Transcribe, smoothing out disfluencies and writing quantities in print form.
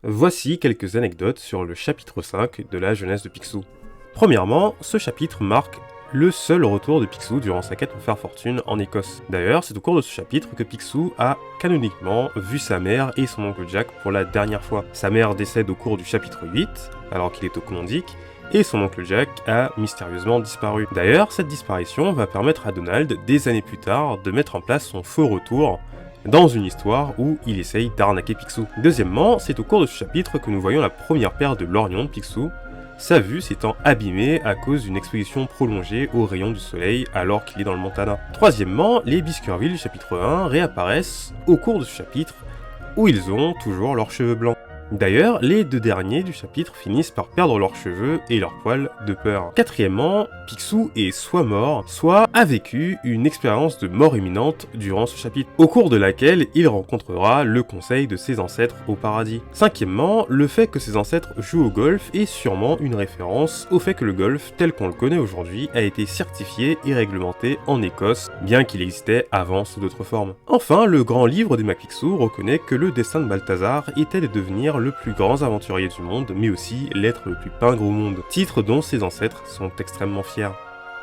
Voici quelques anecdotes sur le chapitre 5 de la jeunesse de Picsou. Premièrement, ce chapitre marque le seul retour de Picsou durant sa quête pour faire fortune en Écosse. D'ailleurs, c'est au cours de ce chapitre que Picsou a canoniquement vu sa mère et son oncle Jack pour la dernière fois. Sa mère décède au cours du chapitre 8, alors qu'il est au Klondike, et son oncle Jack a mystérieusement disparu. D'ailleurs, cette disparition va permettre à Donald, des années plus tard, de mettre en place son faux retour dans une histoire où il essaye d'arnaquer Picsou. Deuxièmement, c'est au cours de ce chapitre que nous voyons la première paire de lorgnons de Picsou, sa vue s'étant abîmée à cause d'une exposition prolongée aux rayons du soleil alors qu'il est dans le Montana. Troisièmement, les Biscuiterville du chapitre 1 réapparaissent au cours de ce chapitre où ils ont toujours leurs cheveux blancs. D'ailleurs, les deux derniers du chapitre finissent par perdre leurs cheveux et leurs poils de peur. Quatrièmement, Picsou est soit mort, soit a vécu une expérience de mort imminente durant ce chapitre, au cours de laquelle il rencontrera le conseil de ses ancêtres au paradis. Cinquièmement, le fait que ses ancêtres jouent au golf est sûrement une référence au fait que le golf, tel qu'on le connaît aujourd'hui, a été certifié et réglementé en Écosse, bien qu'il existait avant sous d'autres formes. Enfin, le grand livre des McPicsou reconnaît que le destin de Balthazar était de devenir le plus grand aventurier du monde, mais aussi l'être le plus pingre au monde, titre dont ses ancêtres sont extrêmement fiers.